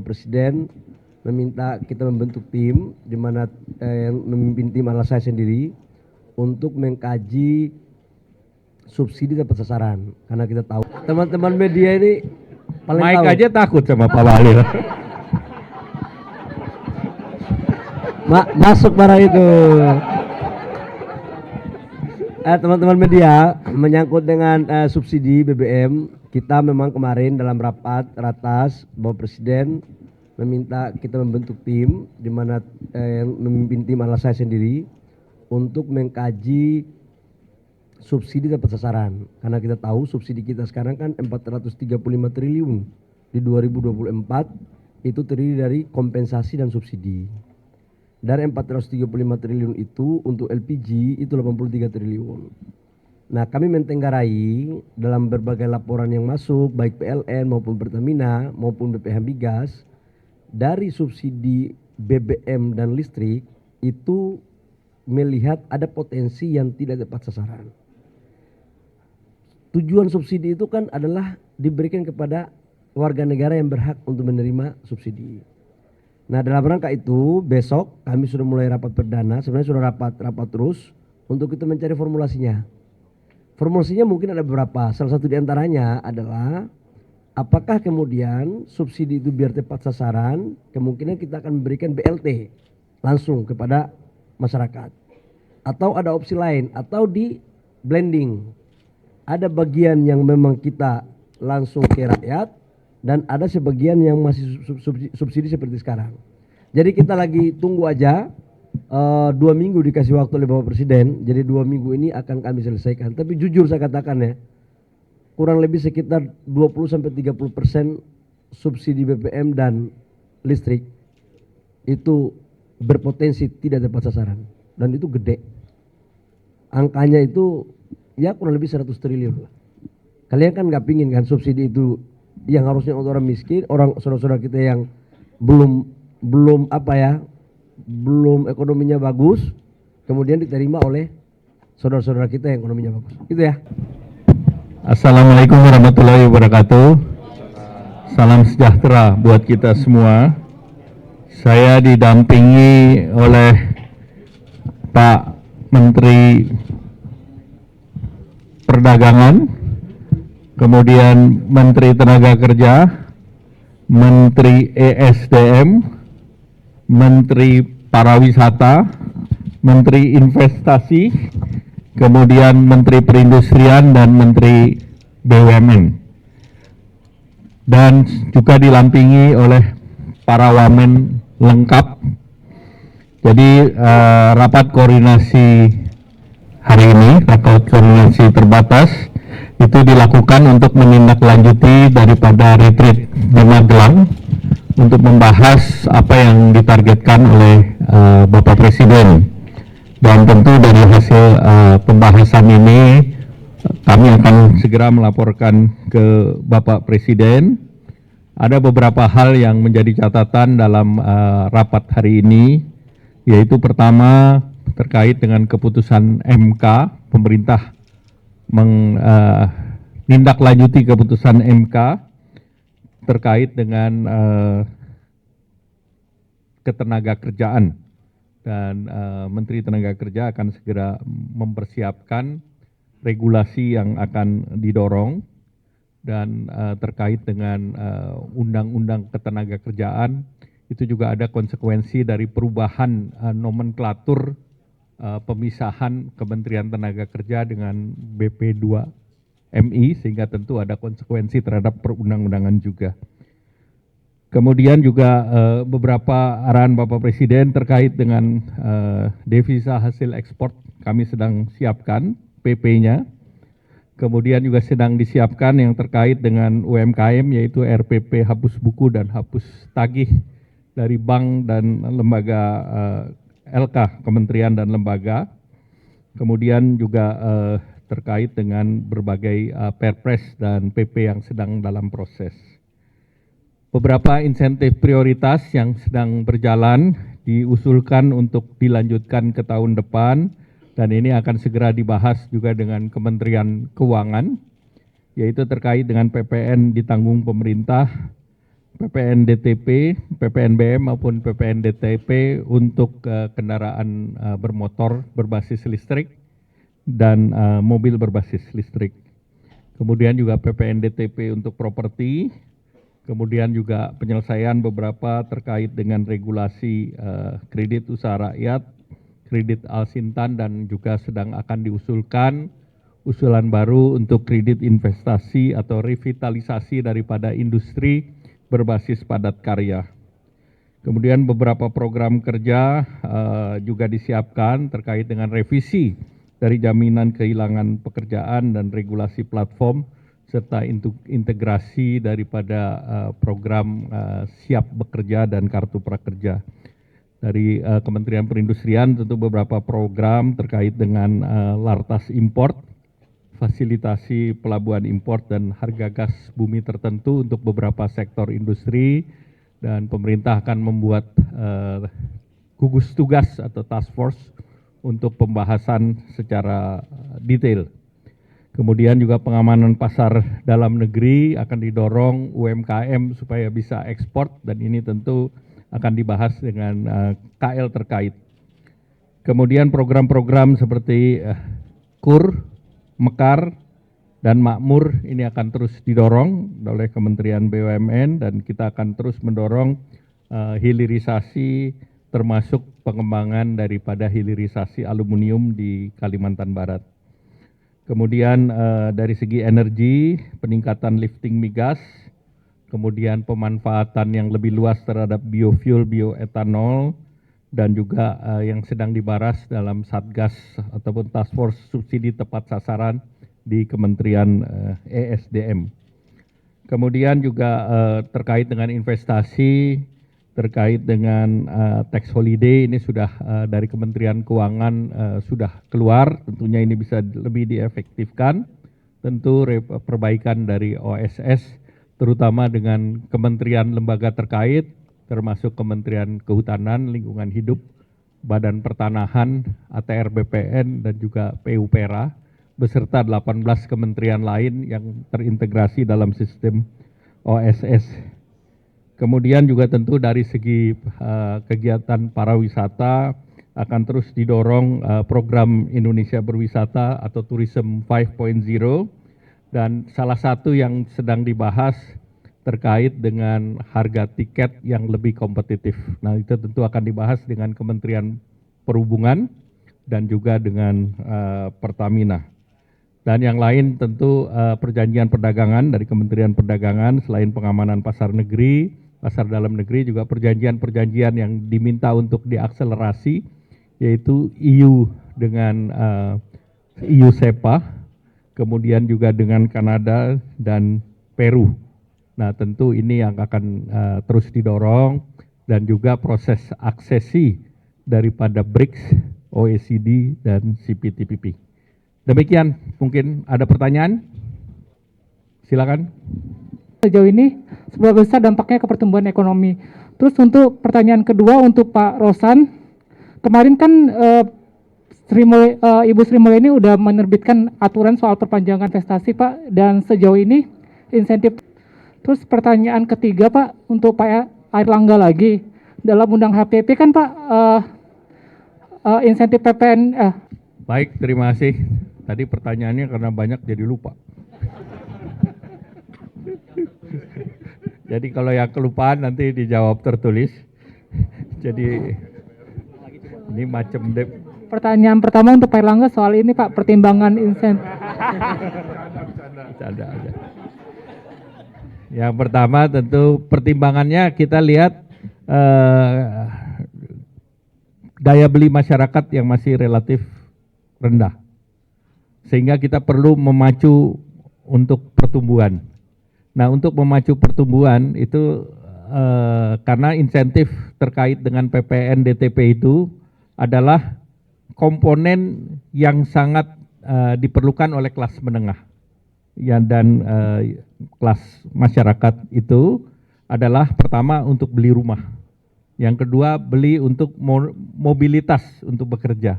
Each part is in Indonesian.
Presiden meminta kita membentuk tim di mana yang memimpin tim adalah saya sendiri untuk mengkaji subsidi tepat sasaran, karena kita tahu teman-teman media ini paling Mike tahu. aja takut sama Pak Bahlil. Masuk barang itu. Teman-teman media, menyangkut dengan subsidi BBM, kita memang kemarin dalam rapat ratas Bapak Presiden meminta kita membentuk tim di mana yang memimpin tim adalah saya sendiri untuk mengkaji subsidi tepat sasaran, karena kita tahu subsidi kita sekarang kan 435 triliun di 2024 itu terdiri dari kompensasi dan subsidi. Dari 435 triliun itu untuk LPG itu 83 triliun. Nah, kami mentenggarai dalam berbagai laporan yang masuk baik PLN maupun Pertamina maupun BPH Migas, dari subsidi BBM dan listrik itu melihat ada potensi yang tidak tepat sasaran. Tujuan subsidi itu kan adalah diberikan kepada warga negara yang berhak untuk menerima subsidi. Nah, dalam rangka itu besok kami sudah mulai rapat perdana, sebenarnya sudah rapat terus untuk kita mencari formulasinya. Formulasinya mungkin ada beberapa, salah satu diantaranya adalah apakah kemudian subsidi itu biar tepat sasaran, kemungkinan kita akan memberikan BLT langsung kepada masyarakat. Atau ada opsi lain, atau di blending. Ada bagian yang memang kita langsung ke rakyat, dan ada sebagian yang masih subsidi seperti sekarang. Jadi kita lagi tunggu aja, 2 minggu dikasih waktu oleh Bapak Presiden, jadi 2 minggu ini akan kami selesaikan. Tapi jujur saya katakan ya, kurang lebih sekitar 20-30% subsidi BBM dan listrik itu berpotensi tidak tepat sasaran, dan itu gede. Angkanya itu ya kurang lebih 100 triliun lah. Kalian kan nggak pingin kan subsidi itu yang harusnya untuk orang miskin, orang saudara-saudara kita yang belum ekonominya bagus, kemudian diterima oleh saudara-saudara kita yang ekonominya bagus. Gitu ya. Assalamualaikum warahmatullahi wabarakatuh. Salam sejahtera buat kita semua. Saya didampingi oleh Pak Menteri Perdagangan, kemudian Menteri Tenaga Kerja, Menteri ESDM, Menteri Pariwisata, Menteri Investasi, kemudian Menteri Perindustrian dan Menteri BUMN. Dan juga dilampingi oleh para wamen lengkap. Jadi rapat koordinasi hari ini, rapat koordinasi terbatas, itu dilakukan untuk menindaklanjuti daripada retreat di Magelang untuk membahas apa yang ditargetkan oleh Bapak Presiden. Dan tentu dari hasil pembahasan ini kami akan segera melaporkan ke Bapak Presiden. Ada beberapa hal yang menjadi catatan dalam rapat hari ini, yaitu pertama terkait dengan keputusan MK, pemerintah menindaklanjuti keputusan MK terkait dengan ketenaga kerjaan, dan Menteri Tenaga Kerja akan segera mempersiapkan regulasi yang akan didorong, dan terkait dengan undang-undang ketenaga kerjaan itu juga ada konsekuensi dari perubahan nomenklatur pemisahan Kementerian Tenaga Kerja dengan BP2MI, sehingga tentu ada konsekuensi terhadap perundang-undangan juga. Kemudian juga beberapa arahan Bapak Presiden terkait dengan devisa hasil ekspor kami sedang siapkan PP-nya. Kemudian juga sedang disiapkan yang terkait dengan UMKM, yaitu RPP hapus buku dan hapus tagih dari bank dan lembaga LK, kementerian dan lembaga. Kemudian juga terkait dengan berbagai perpres dan PP yang sedang dalam proses. Beberapa insentif prioritas yang sedang berjalan diusulkan untuk dilanjutkan ke tahun depan, dan ini akan segera dibahas juga dengan Kementerian Keuangan, yaitu terkait dengan PPN ditanggung pemerintah, PPNDTP, PPNBM maupun PPNDTP untuk kendaraan bermotor berbasis listrik dan mobil berbasis listrik. Kemudian juga PPNDTP untuk properti, kemudian juga penyelesaian beberapa terkait dengan regulasi kredit usaha rakyat, kredit Al-Sintan, dan juga sedang akan diusulkan usulan baru untuk kredit investasi atau revitalisasi daripada industri berbasis padat karya. Kemudian beberapa program kerja juga disiapkan terkait dengan revisi dari jaminan kehilangan pekerjaan dan regulasi platform serta integrasi daripada program siap bekerja dan kartu prakerja. Dari Kementerian Perindustrian tentu beberapa program terkait dengan lartas import, fasilitasi pelabuhan import dan harga gas bumi tertentu untuk beberapa sektor industri, dan pemerintah akan membuat gugus tugas atau task force untuk pembahasan secara detail. Kemudian juga pengamanan pasar dalam negeri akan didorong UMKM supaya bisa ekspor, dan ini tentu akan dibahas dengan KL terkait. Kemudian program-program seperti KUR, Mekar, dan Makmur ini akan terus didorong oleh Kementerian BUMN, dan kita akan terus mendorong hilirisasi termasuk pengembangan daripada hilirisasi aluminium di Kalimantan Barat. Kemudian dari segi energi, peningkatan lifting migas, kemudian pemanfaatan yang lebih luas terhadap biofuel, bioetanol, dan juga yang sedang dibahas dalam Satgas ataupun Task Force subsidi tepat sasaran di Kementerian ESDM. Kemudian juga terkait dengan investasi, terkait dengan tax holiday, ini sudah dari Kementerian Keuangan sudah keluar, tentunya ini bisa lebih diefektifkan. Tentu perbaikan dari OSS, terutama dengan kementerian lembaga terkait, termasuk Kementerian Kehutanan, Lingkungan Hidup, Badan Pertanahan, ATR BPN, dan juga PUPera, beserta 18 kementerian lain yang terintegrasi dalam sistem OSS. Kemudian juga tentu dari segi kegiatan pariwisata akan terus didorong program Indonesia Berwisata atau Tourism 5.0, dan salah satu yang sedang dibahas terkait dengan harga tiket yang lebih kompetitif. Nah, itu tentu akan dibahas dengan Kementerian Perhubungan dan juga dengan Pertamina. Dan yang lain tentu perjanjian perdagangan dari Kementerian Perdagangan, selain pengamanan pasar negeri, pasar dalam negeri, juga perjanjian-perjanjian yang diminta untuk diakselerasi, yaitu EU dengan EU SEPA, kemudian juga dengan Kanada dan Peru. Nah, tentu ini yang akan terus didorong, dan juga proses aksesi daripada BRICS, OECD, dan CPTPP. Demikian, mungkin ada pertanyaan? Silakan. Sejauh ini seberapa besar dampaknya ke pertumbuhan ekonomi? Terus untuk pertanyaan kedua untuk Pak Rosan, kemarin kan Ibu Sri Mulyani udah menerbitkan aturan soal perpanjangan investasi, Pak, dan sejauh ini insentif. Terus pertanyaan ketiga, Pak, untuk Pak Airlangga lagi, dalam undang HPP kan, Pak, insentif PPN. Baik, terima kasih. Tadi pertanyaannya karena banyak jadi lupa. Jadi kalau yang kelupaan nanti dijawab tertulis. Jadi ini macam Pertanyaan pertama untuk Pak Airlangga soal ini, Pak, pertimbangan insentif. Ada aja. Yang pertama tentu pertimbangannya kita lihat daya beli masyarakat yang masih relatif rendah, sehingga kita perlu memacu untuk pertumbuhan. Nah, untuk memacu pertumbuhan itu karena insentif terkait dengan PPNDTP itu adalah komponen yang sangat diperlukan oleh kelas menengah. Ya, dan kelas masyarakat itu adalah pertama untuk beli rumah, yang kedua beli untuk mobilitas untuk bekerja.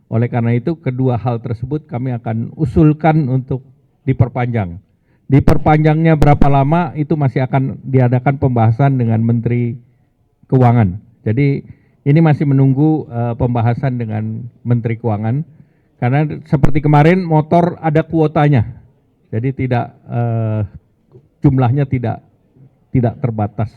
Oleh karena itu kedua hal tersebut kami akan usulkan untuk diperpanjang. Diperpanjangnya berapa lama itu masih akan diadakan pembahasan dengan Menteri Keuangan. Jadi ini masih menunggu pembahasan dengan Menteri Keuangan karena seperti kemarin motor ada kuotanya. Jadi tidak jumlahnya tidak terbatas.